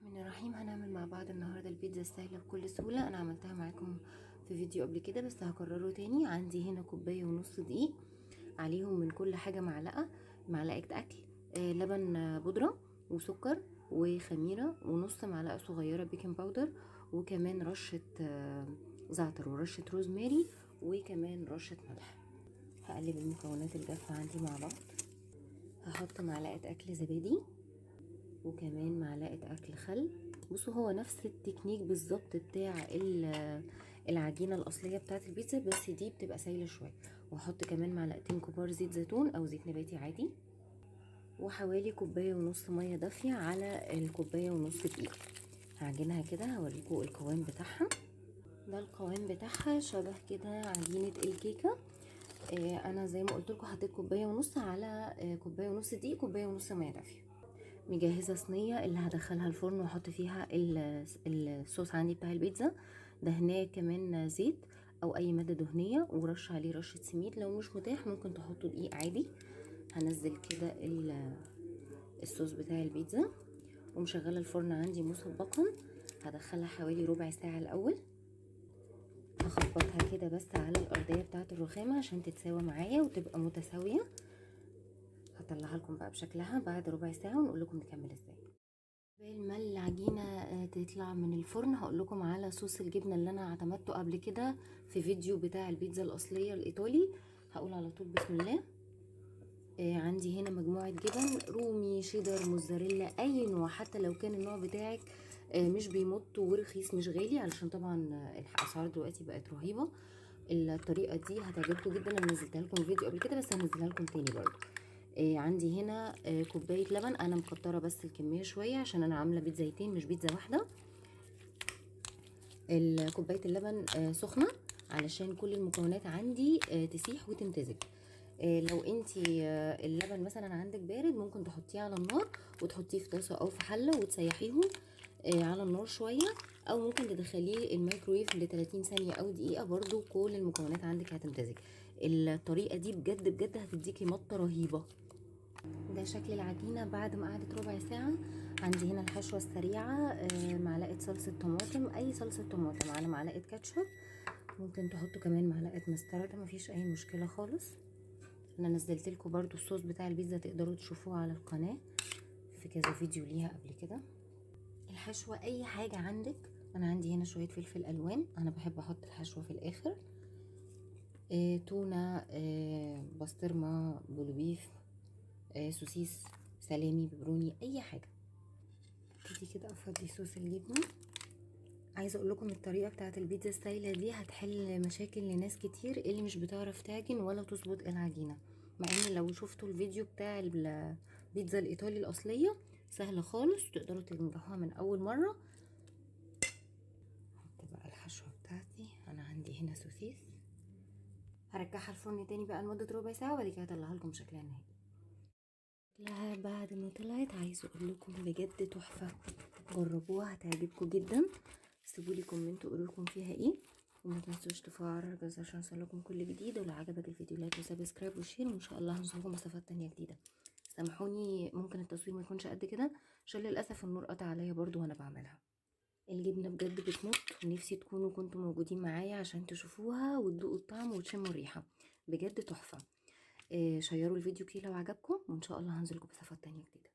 الرحمن الرحيم. هنعمل مع بعض النهارده البيتزا السهله بكل سهوله. انا عملتها معاكم في فيديو قبل كده بس هكرره تاني. عندي هنا كوبايه ونص دقيق، عليهم من كل حاجه معلقه اكل، لبن بودره وسكر وخميره ونص معلقه صغيره بيكنج باودر، وكمان رشه زعتر ورشه روزماري وكمان رشه ملح. هقلب المكونات الجافه عندي مع بعض. هحط معلقه اكل زبادي وكمان معلقه اكل خل. بصوا هو نفس التكنيك بالظبط بتاع العجينه الاصليه بتاعه البيتزا، بس دي بتبقى سايله شويه. وهحط كمان معلقتين كبار زيت زيتون او زيت نباتي عادي، وحوالي كوبايه ونص ميه دافيه على الكوبايه ونص دقيق. هعجنها كده، هوريكم القوام بتاعها. ده القوام بتاعها شبه كده عجينه الكيكه. انا زي ما قلت لكم حطيت كوبايه ونص على كوبايه ونص دقيق، كوبايه ونص ميه دافيه. مجهزه صينيه اللي هدخلها الفرن واحط فيها الصوص عندي بتاع البيتزا. دهناه كمان زيت او اي ماده دهنيه، ورش عليه رشه سميد. لو مش متاح ممكن تحطوا دقيق عادي. هنزل كده الصوص بتاع البيتزا ومشغله الفرن عندي مسبقا. هدخلها حوالي ربع ساعه الاول. هخبطها كده بس على الارضيه بتاعه الرخامه عشان تتساوى معايا وتبقى متساويه. هطلعها لكم بقى بشكلها بعد ربع ساعه ونقول لكم نكمل ازاي. قبل ما العجينه تطلع من الفرن هقول لكم على صوص الجبنه اللي انا اعتمدته قبل كده في فيديو بتاع البيتزا الاصليه الايطالي. هقول على طول بسم الله. عندي هنا مجموعه جبن رومي، شيدر، موزاريلا، اي نوع حتى لو كان النوع بتاعك مش بيمط ورخيص مش غالي، علشان طبعا الاسعار دلوقتي بقت رهيبه. الطريقه دي هتعجبكم جدا. انا نزلتها لكم فيديو قبل كده بس هنزلها لكم تاني برضو. عندي هنا كوبايه لبن. انا مكتره بس الكميه شويه عشان انا عامله بيتزايتين مش بيتزا واحده. كوبايه اللبن سخنه علشان كل المكونات عندي تسيح وتمتزج. لو انتي اللبن مثلا عندك بارد ممكن تحطيه على النار وتحطيه في طاسه او في حله وتسيحيهم على النار شويه، او ممكن تدخليه الميكرويف ل 30 ثانيه او دقيقه، برضو كل المكونات عندك هتمتزج. الطريقه دي بجد بجد هتديكي مطه رهيبه. ده شكل العجينه بعد ما قعدت ربع ساعه. عندي هنا الحشوه السريعه، معلقه صلصه طماطم، اي صلصه طماطم، على معلقه كاتشب، ممكن تحطوا كمان معلقه مستردة، مفيش اي مشكله خالص. انا نزلت لكم برضو الصوص بتاع البيتزا تقدروا تشوفوه على القناه في كذا فيديو ليها قبل كده. الحشوه اي حاجه عندك. انا عندي هنا شويه فلفل الوان، انا بحب احط الحشوه في الاخر. تونه، بسطرمه، بولوبيف، سوسيس، سلامي، ببروني، اي حاجه. ابتدي كده افضي صوص الجبنه. عايزه اقول لكم الطريقه بتاعت البيتزا ستايله دي هتحل مشاكل لناس كتير اللي مش بتعرف تعجن ولا تظبط العجينه، مع ان لو شفتوا الفيديو بتاع البيتزا الايطالي الاصليه سهله خالص تقدروا تنجحوها من اول مره. احط بقى الحشوه بتاعتي. انا عندي هنا سوسيس، هرجعها الفرن تاني بقى لمده ربع ساعه وبعد كده هطلعها لكم شكلها النهائي. لها بعد ما طلعت عايزه اقول لكم بجد تحفه، جربوها هتعجبكم جدا. سيبولي كومنت وقولوا لكم فيها ايه، وما تنسوش تفعلوا الجرس عشان يوصلكم كل جديد. ولو عجبك الفيديو لايك وسبسكرايب وشير، وان شاء الله هنشوفكم وصفات تانية جديده. سامحوني ممكن التصوير ما يكونش قد كده عشان للاسف النور قطع عليا برضو وانا بعملها. الجبنه بجد بتموت، ونفسي تكونوا كنتوا موجودين معايا عشان تشوفوها وتدوقوا الطعم وتشموا الريحه. بجد تحفه. شيروا الفيديو كده لو عجبكم، وان شاء الله هنزلكم بصفات تانية جديدة.